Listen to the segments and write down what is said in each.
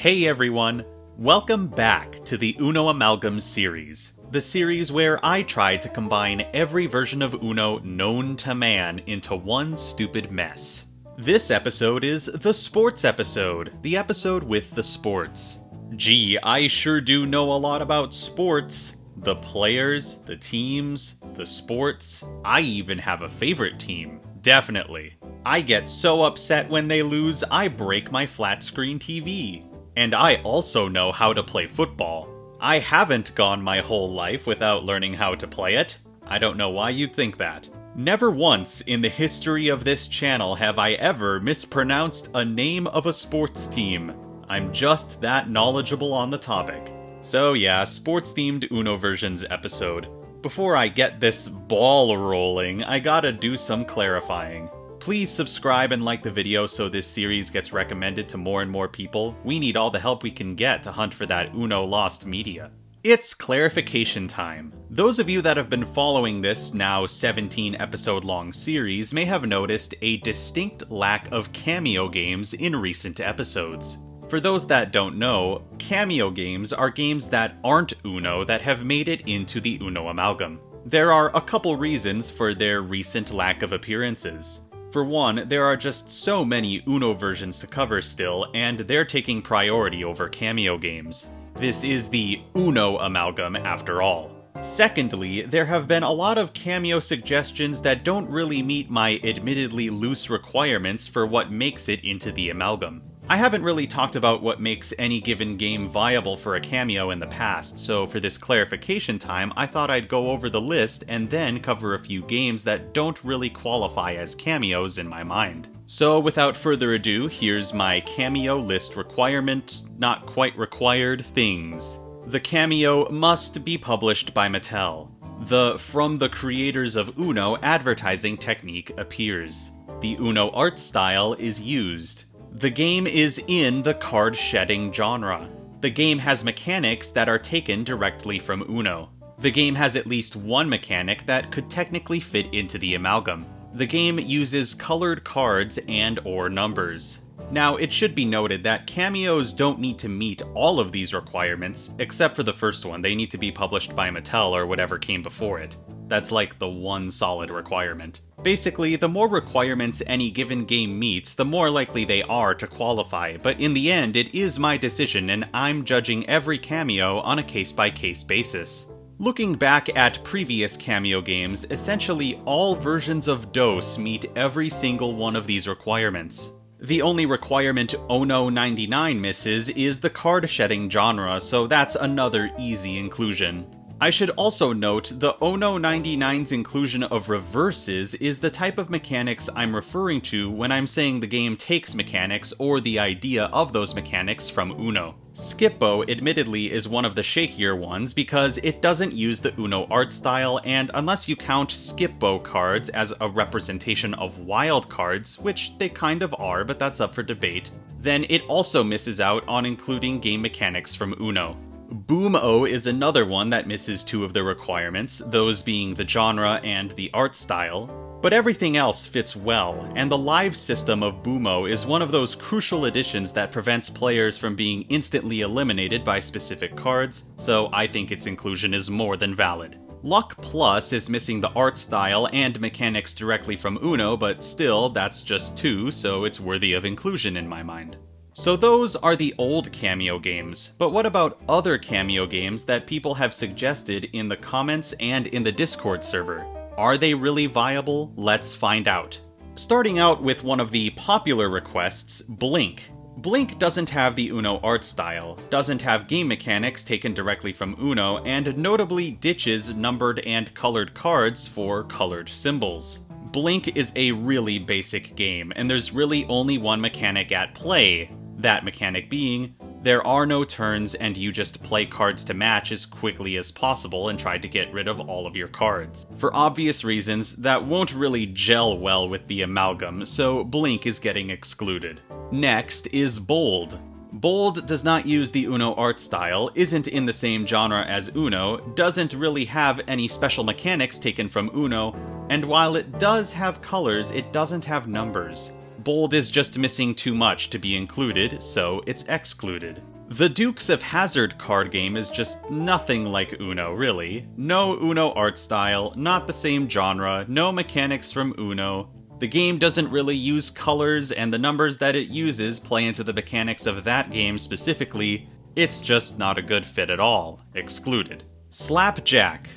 Hey everyone! Welcome back to the Uno Amalgam series, the series where I try to combine every version of Uno known to man into one stupid mess. This episode is the sports episode, the episode with the sports. Gee, I sure do know a lot about sports. The players, the teams, the sports. I even have a favorite team. Definitely. I get so upset when they lose, I break my flat screen TV. And I also know how to play football. I haven't gone my whole life without learning how to play it. I don't know why you'd think that. Never once in the history of this channel have I ever mispronounced a name of a sports team. I'm just that knowledgeable on the topic. So yeah, sports-themed Uno versions episode. Before I get this ball rolling, I gotta do some clarifying. Please subscribe and like the video so this series gets recommended to more and more people. We need all the help we can get to hunt for that Uno lost media. It's clarification time. Those of you that have been following this now 17 episode long series may have noticed a distinct lack of cameo games in recent episodes. For those that don't know, cameo games are games that aren't Uno that have made it into the Uno Amalgam. There are a couple reasons for their recent lack of appearances. For one, there are just so many Uno versions to cover still, and they're taking priority over cameo games. This is the Uno Amalgam after all. Secondly, there have been a lot of cameo suggestions that don't really meet my admittedly loose requirements for what makes it into the Amalgam. I haven't really talked about what makes any given game viable for a cameo in the past, so for this clarification time, I thought I'd go over the list and then cover a few games that don't really qualify as cameos in my mind. So without further ado, here's my cameo list requirement, not quite required things. The cameo must be published by Mattel. The From the Creators of Uno advertising technique appears. The Uno art style is used. The game is in the card-shedding genre. The game has mechanics that are taken directly from Uno. The game has at least one mechanic that could technically fit into the Amalgam. The game uses colored cards and/or numbers. Now, it should be noted that cameos don't need to meet all of these requirements, except for the first one. They need to be published by Mattel or whatever came before it. That's like the one solid requirement. Basically, the more requirements any given game meets, the more likely they are to qualify, but in the end, it is my decision and I'm judging every cameo on a case-by-case basis. Looking back at previous cameo games, essentially all versions of DOS meet every single one of these requirements. The only requirement Ono 99 misses is the card-shedding genre, so that's another easy inclusion. I should also note the Ono 99's inclusion of reverses is the type of mechanics I'm referring to when I'm saying the game takes mechanics or the idea of those mechanics from Uno. Skip-Bo admittedly is one of the shakier ones because it doesn't use the Uno art style, and unless you count Skip-Bo cards as a representation of wild cards, which they kind of are, but that's up for debate, then it also misses out on including game mechanics from Uno. Boom-O is another one that misses two of the requirements, those being the genre and the art style, but everything else fits well, and the live system of Boom-O is one of those crucial additions that prevents players from being instantly eliminated by specific cards, so I think its inclusion is more than valid. Luck Plus is missing the art style and mechanics directly from Uno, but still, that's just two, so it's worthy of inclusion in my mind. So those are the old cameo games, but what about other cameo games that people have suggested in the comments and in the Discord server? Are they really viable? Let's find out. Starting out with one of the popular requests, Blink. Blink doesn't have the Uno art style, doesn't have game mechanics taken directly from Uno, and notably ditches numbered and colored cards for colored symbols. Blink is a really basic game, and there's really only one mechanic at play. That mechanic being, there are no turns and you just play cards to match as quickly as possible and try to get rid of all of your cards. For obvious reasons, that won't really gel well with the Amalgam, so Blink is getting excluded. Next is Bold. Bold does not use the Uno art style, isn't in the same genre as Uno, doesn't really have any special mechanics taken from Uno, and while it does have colors, it doesn't have numbers. Bold is just missing too much to be included, so it's excluded. The Dukes of Hazzard card game is just nothing like Uno, really. No Uno art style, not the same genre, no mechanics from Uno. The game doesn't really use colors, and the numbers that it uses play into the mechanics of that game specifically. It's just not a good fit at all. Excluded. Slapjack.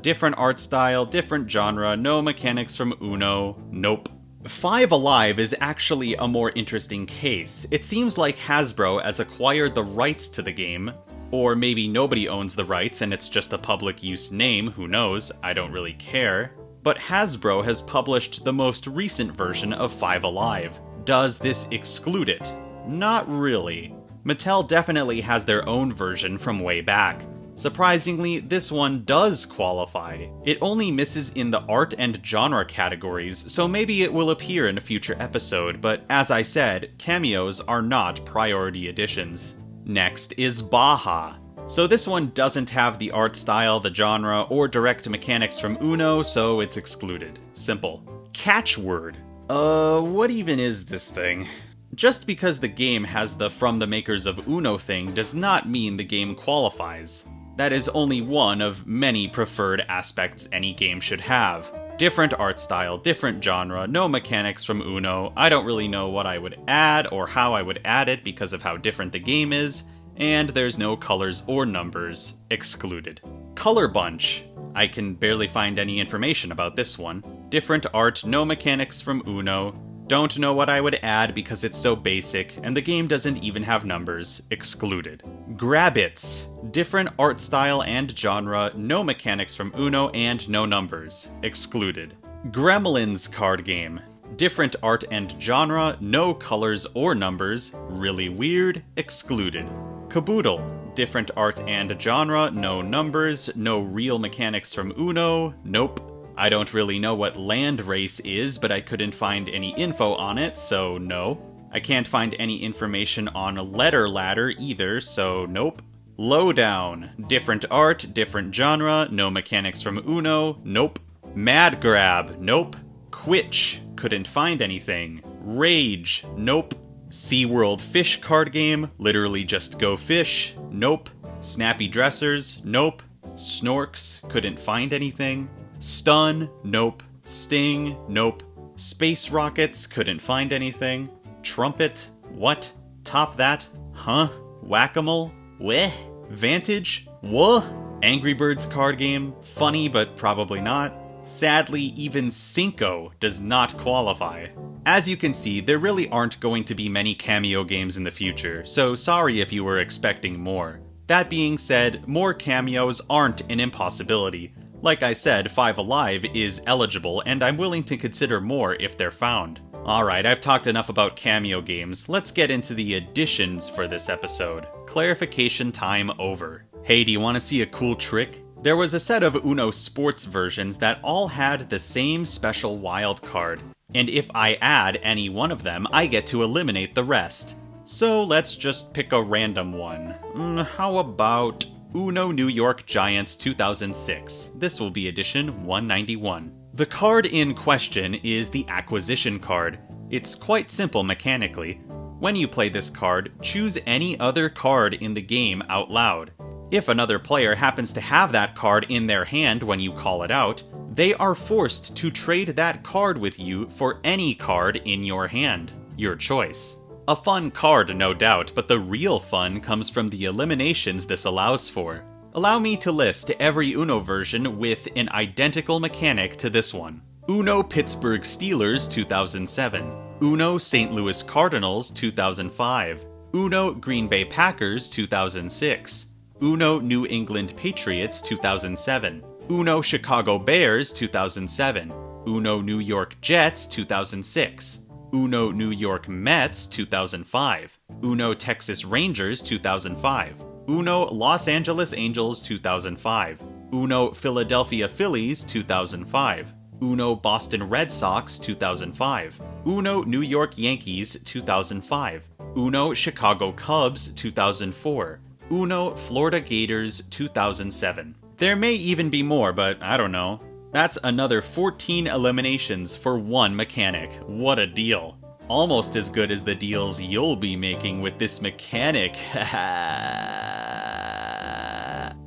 Different art style, different genre, no mechanics from Uno. Nope. Five Alive is actually a more interesting case. It seems like Hasbro has acquired the rights to the game, or maybe nobody owns the rights and it's just a public use name, who knows, I don't really care. But Hasbro has published the most recent version of Five Alive. Does this exclude it? Not really. Mattel definitely has their own version from way back. Surprisingly, this one does qualify. It only misses in the art and genre categories, so maybe it will appear in a future episode, but as I said, cameos are not priority editions. Next is Baja. So this one doesn't have the art style, the genre, or direct mechanics from Uno, so it's excluded. Simple. Catchword. What even is this thing? Just because the game has the from the makers of Uno thing does not mean the game qualifies. That is only one of many preferred aspects any game should have. Different art style, different genre, no mechanics from Uno, I don't really know what I would add or how I would add it because of how different the game is, and there's no colors or numbers. Excluded. Color Bunch. I can barely find any information about this one. Different art, no mechanics from Uno. Don't know what I would add because it's so basic, and the game doesn't even have numbers. Excluded. Grabbits. Different art style and genre, no mechanics from Uno, and no numbers. Excluded. Gremlins card game. Different art and genre, no colors or numbers. Really weird. Excluded. Caboodle. Different art and genre, no numbers, no real mechanics from Uno. Nope. I don't really know what land race is, but I couldn't find any info on it, so no. I can't find any information on Letter Ladder either, so nope. Lowdown. Different art, different genre, no mechanics from Uno, nope. Mad Grab, nope. Quitch, couldn't find anything. Rage, nope. SeaWorld Fish card game, literally just go fish, nope. Snappy Dressers, nope. Snorks, couldn't find anything. Stun, nope. Sting, nope. Space Rockets, couldn't find anything. Trumpet, what? Top that? Huh? Whack-a-mole? Weh? Vantage? Wha? Angry Birds card game, funny but probably not. Sadly, even Cinco does not qualify. As you can see, there really aren't going to be many cameo games in the future, so sorry if you were expecting more. That being said, more cameos aren't an impossibility. Like I said, Five Alive is eligible, and I'm willing to consider more if they're found. Alright, I've talked enough about cameo games, let's get into the additions for this episode. Clarification time over. Hey, do you want to see a cool trick? There was a set of Uno Sports versions that all had the same special wild card, and if I add any one of them, I get to eliminate the rest. So let's just pick a random one. How about Uno New York Giants 2006. This will be edition 191. The card in question is the acquisition card. It's quite simple mechanically. When you play this card, choose any other card in the game out loud. If another player happens to have that card in their hand when you call it out, they are forced to trade that card with you for any card in your hand. Your choice. A fun card, no doubt, but the real fun comes from the eliminations this allows for. Allow me to list every Uno version with an identical mechanic to this one. Uno Pittsburgh Steelers 2007. Uno St. Louis Cardinals 2005. Uno Green Bay Packers 2006. Uno New England Patriots 2007. Uno Chicago Bears 2007. Uno New York Jets 2006. Uno New York Mets 2005, Uno Texas Rangers 2005, Uno Los Angeles Angels 2005, Uno Philadelphia Phillies 2005, Uno Boston Red Sox 2005, Uno New York Yankees 2005, Uno Chicago Cubs 2004, Uno Florida Gators 2007. There may even be more, but I don't know. That's another 14 eliminations for one mechanic. What a deal. Almost as good as the deals you'll be making with this mechanic.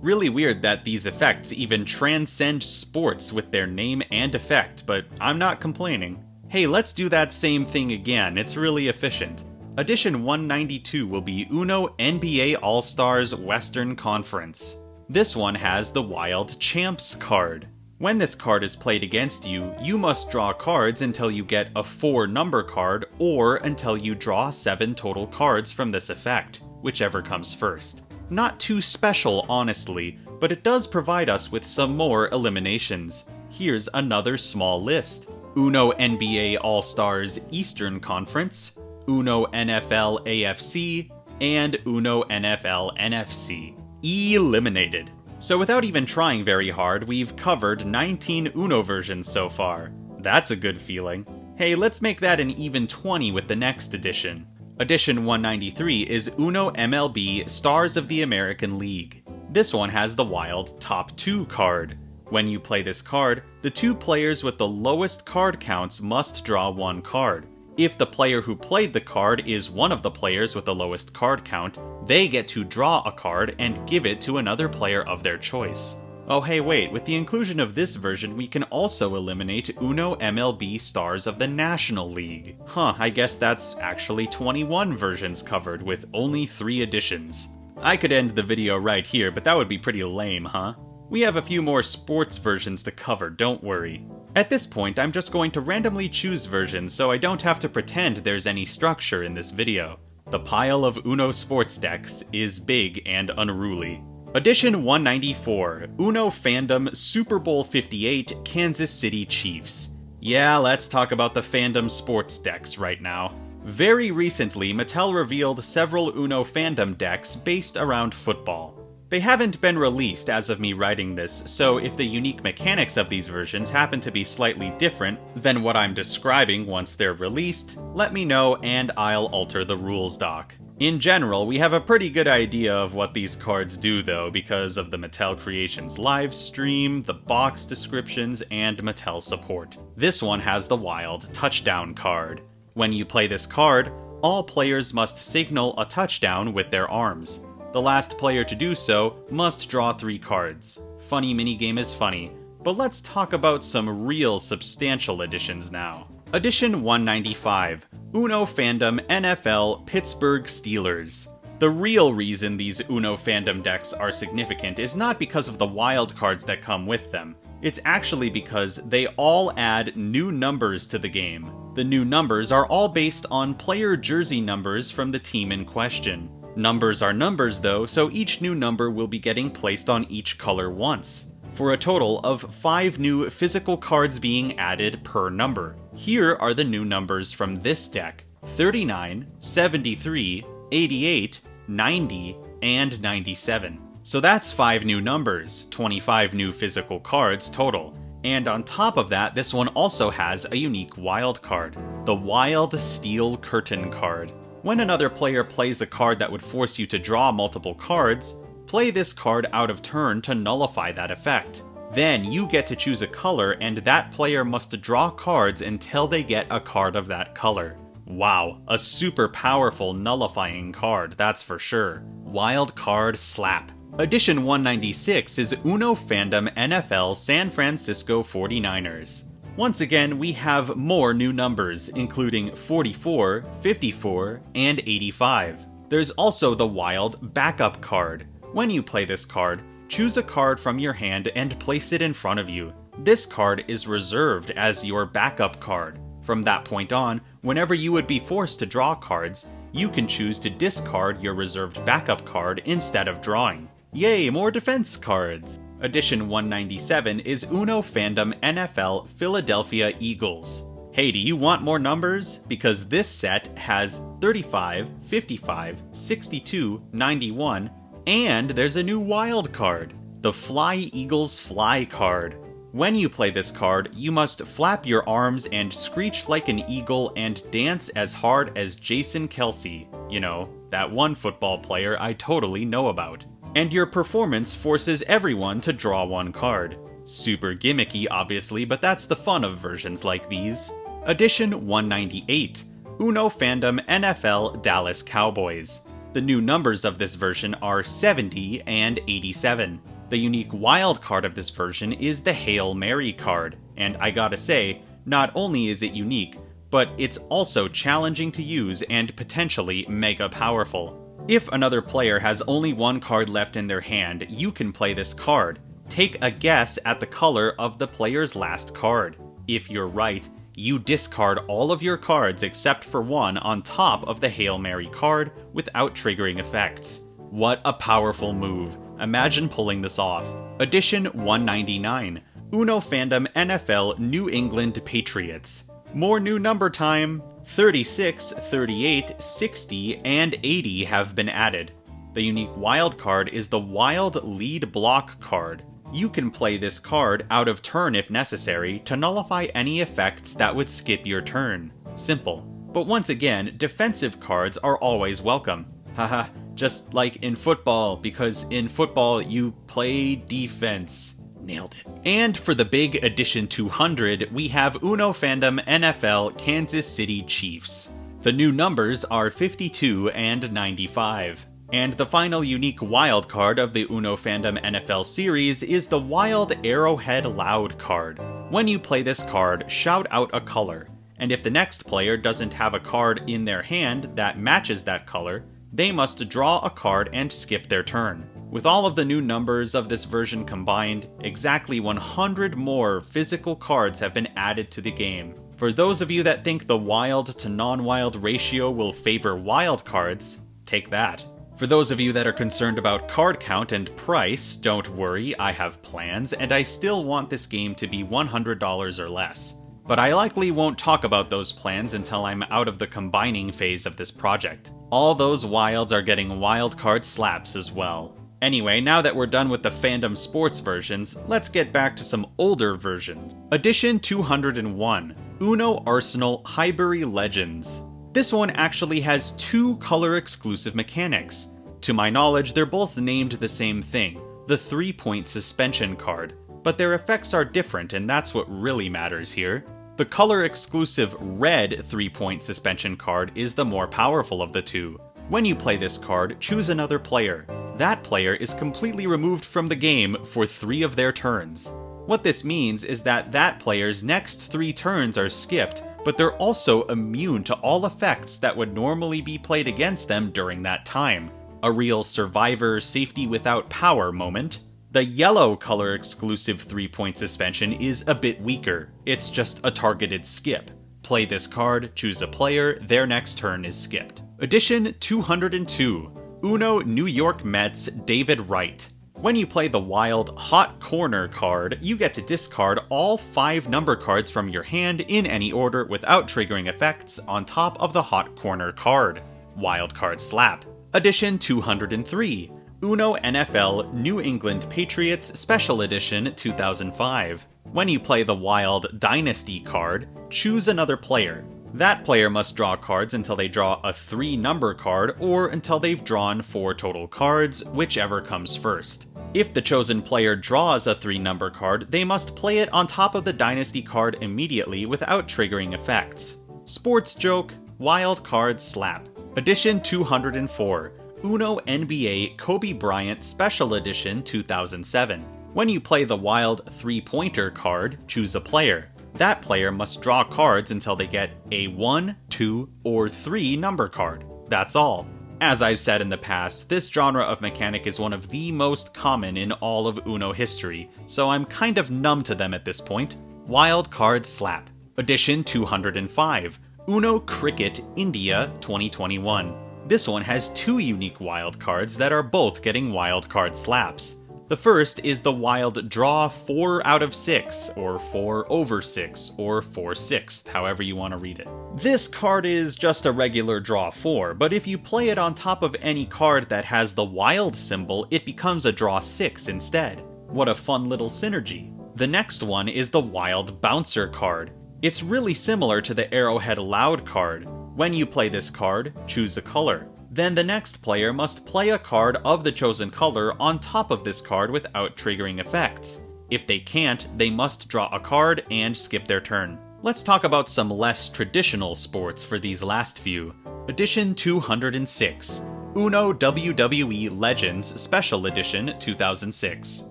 Really weird that these effects even transcend sports with their name and effect, but I'm not complaining. Hey, let's do that same thing again, it's really efficient. Edition 192 will be Uno NBA All-Stars Western Conference. This one has the Wild Champs card. When this card is played against you, you must draw cards until you get a 4-number card or until you draw 7 total cards from this effect, whichever comes first. Not too special, honestly, but it does provide us with some more eliminations. Here's another small list. Uno NBA All-Stars Eastern Conference, Uno NFL AFC, and Uno NFL NFC. Eliminated. So without even trying very hard, we've covered 19 Uno versions so far. That's a good feeling. Hey, let's make that an even 20 with the next edition. Edition 193 is Uno MLB Stars of the American League. This one has the Wild Top 2 card. When you play this card, the 2 players with the lowest card counts must draw 1 card. If the player who played the card is one of the players with the lowest card count, they get to draw a card and give it to another player of their choice. Oh hey wait, with the inclusion of this version we can also eliminate Uno MLB Stars of the National League. Huh, I guess that's actually 21 versions covered with only 3 editions. I could end the video right here, but that would be pretty lame, huh? We have a few more sports versions to cover, don't worry. At this point, I'm just going to randomly choose versions so I don't have to pretend there's any structure in this video. The pile of Uno sports decks is big and unruly. Edition 194, Uno Fandom Super Bowl 58 Kansas City Chiefs. Yeah, let's talk about the Fandom sports decks right now. Very recently, Mattel revealed several Uno Fandom decks based around football. They haven't been released as of me writing this, so if the unique mechanics of these versions happen to be slightly different than what I'm describing once they're released, let me know and I'll alter the rules doc. In general, we have a pretty good idea of what these cards do though, because of the Mattel Creations live stream, the box descriptions, and Mattel support. This one has the Wild Touchdown card. When you play this card, all players must signal a touchdown with their arms. The last player to do so must draw 3 cards. Funny minigame is funny, but let's talk about some real substantial additions now. Edition 195, Uno Fandom NFL Pittsburgh Steelers. The real reason these Uno Fandom decks are significant is not because of the wild cards that come with them. It's actually because they all add new numbers to the game. The new numbers are all based on player jersey numbers from the team in question. Numbers are numbers though, so each new number will be getting placed on each color once, for a total of 5 new physical cards being added per number. Here are the new numbers from this deck: 39, 73, 88, 90, and 97. So that's 5 new numbers, 25 new physical cards total. And on top of that, this one also has a unique wild card, the Wild Steel Curtain card. When another player plays a card that would force you to draw multiple cards, play this card out of turn to nullify that effect. Then you get to choose a color and that player must draw cards until they get a card of that color. Wow, a super powerful nullifying card, that's for sure. Wild card slap. Edition 196 is Uno Fandom NFL San Francisco 49ers. Once again, we have more new numbers, including 44, 54, and 85. There's also the Wild Backup card. When you play this card, choose a card from your hand and place it in front of you. This card is reserved as your backup card. From that point on, whenever you would be forced to draw cards, you can choose to discard your reserved backup card instead of drawing. Yay, more defense cards! Edition 197 is Uno Fandom NFL Philadelphia Eagles. Hey, do you want more numbers? Because this set has 35, 55, 62, 91, and there's a new wild card, the Fly Eagles Fly card. When you play this card, you must flap your arms and screech like an eagle and dance as hard as Jason Kelce. You know, that one football player I totally know about. And your performance forces everyone to draw one card. Super gimmicky, obviously, but that's the fun of versions like these. Edition 198, Uno Fandom NFL Dallas Cowboys. The new numbers of this version are 70 and 87. The unique wild card of this version is the Hail Mary card, and I gotta say, not only is it unique, but it's also challenging to use and potentially mega powerful. If another player has only one card left in their hand, you can play this card. Take a guess at the color of the player's last card. If you're right, you discard all of your cards except for one on top of the Hail Mary card without triggering effects. What a powerful move. Imagine pulling this off. Edition 199. Uno Fandom NFL New England Patriots. More new number time. 36, 38, 60, and 80 have been added. The unique wild card is the Wild Lead Block card. You can play this card out of turn if necessary to nullify any effects that would skip your turn. Simple. But once again, defensive cards are always welcome. Haha, just like in football, because in football you play defense. Nailed it. And for the big Edition 200, we have Uno Fandom NFL Kansas City Chiefs. The new numbers are 52 and 95. And the final unique wild card of the Uno Fandom NFL series is the Wild Arrowhead Loud card. When you play this card, shout out a color, and if the next player doesn't have a card in their hand that matches that color, they must draw a card and skip their turn. With all of the new numbers of this version combined, exactly 100 more physical cards have been added to the game. For those of you that think the wild to non-wild ratio will favor wild cards, take that. For those of you that are concerned about card count and price, don't worry, I have plans, and I still want this game to be $100 or less. But I likely won't talk about those plans until I'm out of the combining phase of this project. All those wilds are getting wild card slaps as well. Anyway, now that we're done with the fandom sports versions, let's get back to some older versions. Edition 201, Uno Arsenal Highbury Legends. This one actually has two color-exclusive mechanics. To my knowledge, they're both named the same thing, the 3-point suspension card, but their effects are different and that's what really matters here. The color-exclusive red 3-point suspension card is the more powerful of the two. When you play this card, choose another player. That player is completely removed from the game for 3 of their turns. What this means is that that player's next 3 turns are skipped, but they're also immune to all effects that would normally be played against them during that time. A real survivor safety without power moment. The yellow color exclusive 3-point suspension is a bit weaker. It's just a targeted skip. Play this card, choose a player, their next turn is skipped. Edition 202, Uno New York Mets David Wright. When you play the wild Hot Corner card, you get to discard all 5 number cards from your hand in any order without triggering effects on top of the Hot Corner card. Wild Card Slap. Edition 203, Uno NFL New England Patriots Special Edition 2005. When you play the wild Dynasty card, choose another player. That player must draw cards until they draw a 3-number card or until they've drawn 4 total cards, whichever comes first. If the chosen player draws a 3-number card, they must play it on top of the Dynasty card immediately without triggering effects. Sports joke, Wild Card Slap. Edition 204, Uno NBA Kobe Bryant Special Edition 2007. When you play the wild 3-pointer card, choose a player. That player must draw cards until they get a 1, 2, or 3 number card. That's all. As I've said in the past, this genre of mechanic is one of the most common in all of Uno history, so I'm kind of numb to them at this point. Wild Card Slap. Edition 205, Uno Cricket India 2021. This one has 2 unique wild cards that are both getting wild card slaps. The first is the wild draw 4 out of 6, or 4 over 6, or 4/6, however you want to read it. This card is just a regular draw 4, but if you play it on top of any card that has the wild symbol, it becomes a draw 6 instead. What a fun little synergy. The next one is the wild bouncer card. It's really similar to the Arrowhead Loud card. When you play this card, choose a color. Then the next player must play a card of the chosen color on top of this card without triggering effects. If they can't, they must draw a card and skip their turn. Let's talk about some less traditional sports for these last few. Edition 206, Uno WWE Legends Special Edition 2006.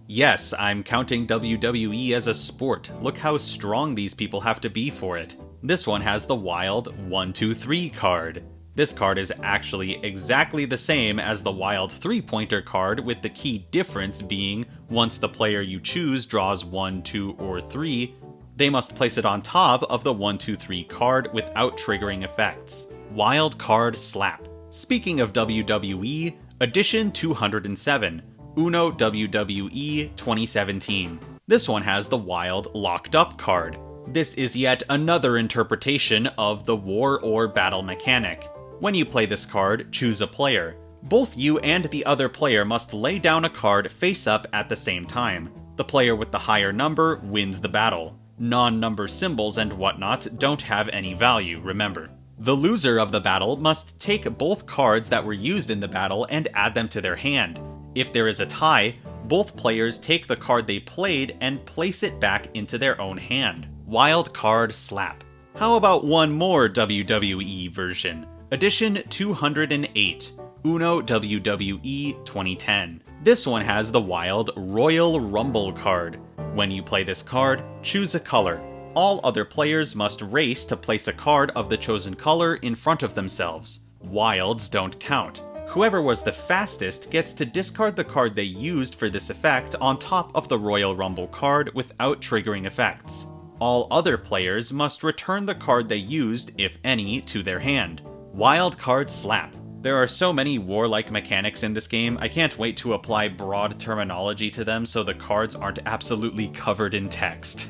Yes, I'm counting WWE as a sport. Look how strong these people have to be for it. This one has the wild 1-2-3 card. This card is actually exactly the same as the wild 3-pointer card, with the key difference being once the player you choose draws 1, 2, or 3, they must place it on top of the 1-2-3 card without triggering effects. Wild Card Slap. Speaking of WWE, Edition 207, Uno WWE 2017. This one has the wild Locked Up card. This is yet another interpretation of the War or Battle mechanic. When you play this card, choose a player. Both you and the other player must lay down a card face up at the same time. The player with the higher number wins the battle. Non-number symbols and whatnot don't have any value, remember. The loser of the battle must take both cards that were used in the battle and add them to their hand. If there is a tie, both players take the card they played and place it back into their own hand. Wild Card Slap. How about one more WWE version? Edition 208, Uno WWE 2010. This one has the wild Royal Rumble card. When you play this card, choose a color. All other players must race to place a card of the chosen color in front of themselves. Wilds don't count. Whoever was the fastest gets to discard the card they used for this effect on top of the Royal Rumble card without triggering effects. All other players must return the card they used, if any, to their hand. Wild Card Slap. There are so many warlike mechanics in this game, I can't wait to apply broad terminology to them so the cards aren't absolutely covered in text.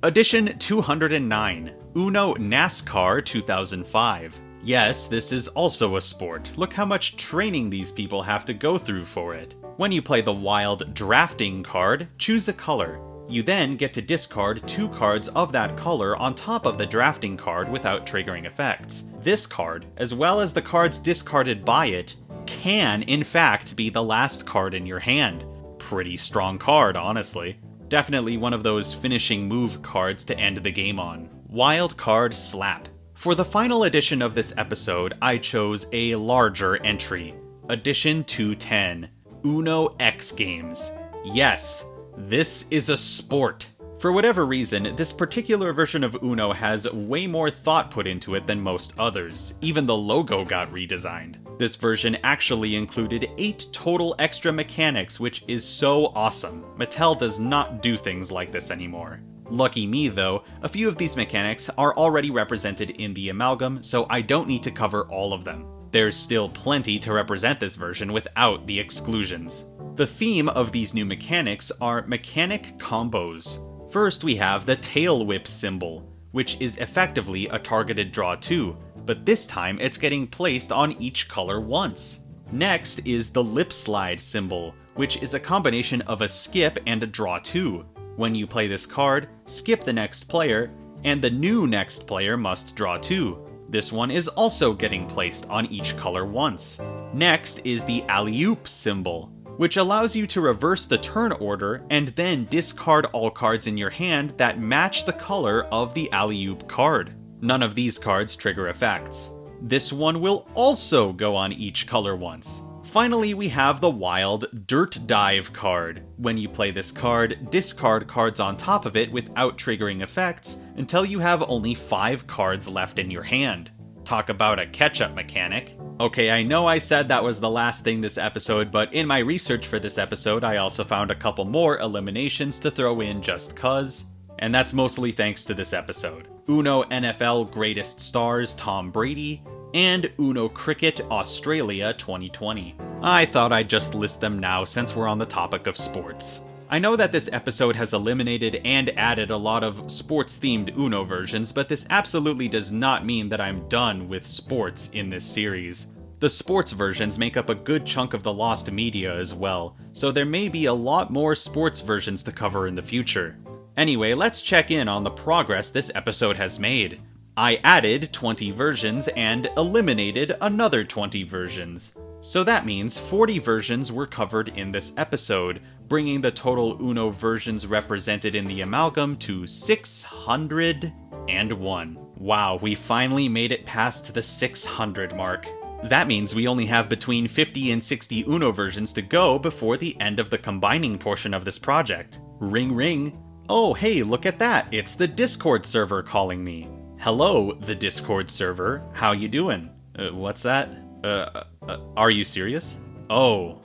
Edition 209, Uno NASCAR 2005. Yes, this is also a sport. Look how much training these people have to go through for it. When you play the wild Drafting card, choose a color. You then get to discard 2 cards of that color on top of the Drafting card without triggering effects. This card, as well as the cards discarded by it, can in fact be the last card in your hand. Pretty strong card, honestly. Definitely one of those finishing move cards to end the game on. Wild Card Slap. For the final edition of this episode, I chose a larger entry. Edition 210, Uno X Games. Yes, this is a sport. For whatever reason, this particular version of Uno has way more thought put into it than most others. Even the logo got redesigned. This version actually included 8 total extra mechanics, which is so awesome. Mattel does not do things like this anymore. Lucky me though, a few of these mechanics are already represented in the Amalgam, so I don't need to cover all of them. There's still plenty to represent this version without the exclusions. The theme of these new mechanics are mechanic combos. First we have the tail whip symbol, which is effectively a targeted draw 2, but this time it's getting placed on each color once. Next is the lip slide symbol, which is a combination of a skip and a draw 2. When you play this card, skip the next player, and the new next player must draw 2. This one is also getting placed on each color once. Next is the alley-oop symbol, which allows you to reverse the turn order and then discard all cards in your hand that match the color of the alley-oop card. None of these cards trigger effects. This one will also go on each color once. Finally, we have the wild Dirt Dive card. When you play this card, discard cards on top of it without triggering effects until you have only 5 cards left in your hand. Talk about a catch-up mechanic. Okay, I know I said that was the last thing this episode, but in my research for this episode, I also found a couple more eliminations to throw in just cuz. And that's mostly thanks to this episode. Uno NFL Greatest Stars Tom Brady, and Uno Cricket Australia 2020. I thought I'd just list them now since we're on the topic of sports. I know that this episode has eliminated and added a lot of sports-themed Uno versions, but this absolutely does not mean that I'm done with sports in this series. The sports versions make up a good chunk of the lost media as well, so there may be a lot more sports versions to cover in the future. Anyway, let's check in on the progress this episode has made. I added 20 versions and eliminated another 20 versions. So that means 40 versions were covered in this episode, bringing the total Uno versions represented in the Amalgam to 601. Wow, we finally made it past the 600 mark. That means we only have between 50 and 60 Uno versions to go before the end of the combining portion of this project. Ring ring. Oh hey, look at that, it's the Discord server calling me. Hello, the Discord server, how you doing? What's that? Are you serious? Oh,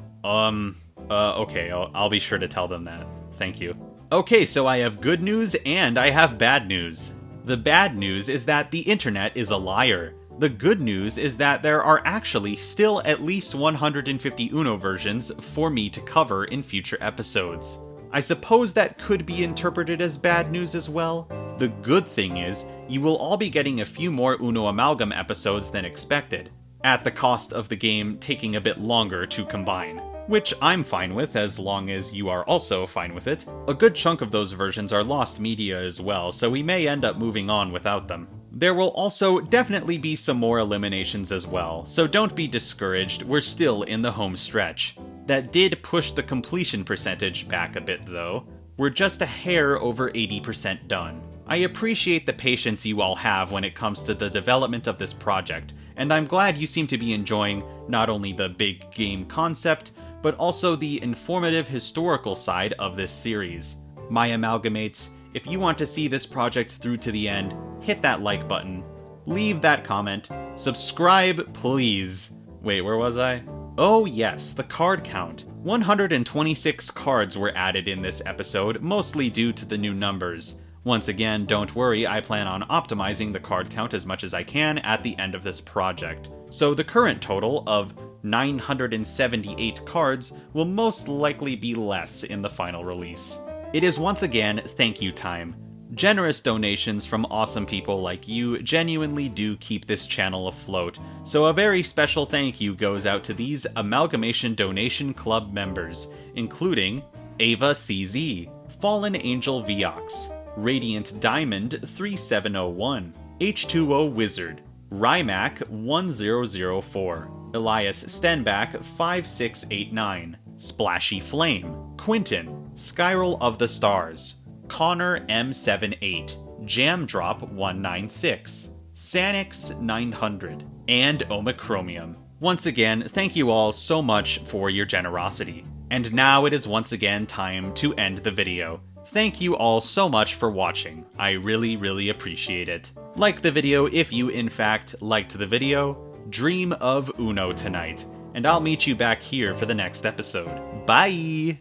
okay, I'll be sure to tell them that. Thank you. Okay, so I have good news and I have bad news. The bad news is that the internet is a liar. The good news is that there are actually still at least 150 Uno versions for me to cover in future episodes. I suppose that could be interpreted as bad news as well. The good thing is, you will all be getting a few more Uno Amalgam episodes than expected, at the cost of the game taking a bit longer to combine. Which I'm fine with, as long as you are also fine with it. A good chunk of those versions are lost media as well, so we may end up moving on without them. There will also definitely be some more eliminations as well, so don't be discouraged, we're still in the home stretch. That did push the completion percentage back a bit though. We're just a hair over 80% done. I appreciate the patience you all have when it comes to the development of this project, and I'm glad you seem to be enjoying not only the big game concept, but also the informative historical side of this series. My Amalgamates, if you want to see this project through to the end, hit that like button, leave that comment, subscribe please. Wait, where was I? Oh yes, the card count. 126 cards were added in this episode, mostly due to the new numbers. Once again, don't worry, I plan on optimizing the card count as much as I can at the end of this project. So the current total of 978 cards will most likely be less in the final release. It is once again thank you time. Generous donations from awesome people like you genuinely do keep this channel afloat, so a very special thank you goes out to these Amalgamation Donation Club members, including Ava CZ, Fallen Angel Viox, Radiant Diamond 3701, H2O Wizard, Rymac 1004, Elias Stenbach 5689, Splashy Flame, Quinton, Spiral of the Stars, Connor M78, Jamdrop 196, Sanix 900, and Omicromium. Once again, thank you all so much for your generosity. And now it is once again time to end the video. Thank you all so much for watching. I really appreciate it. Like the video if you in fact liked the video. Dream of Uno tonight. And I'll meet you back here for the next episode. Bye!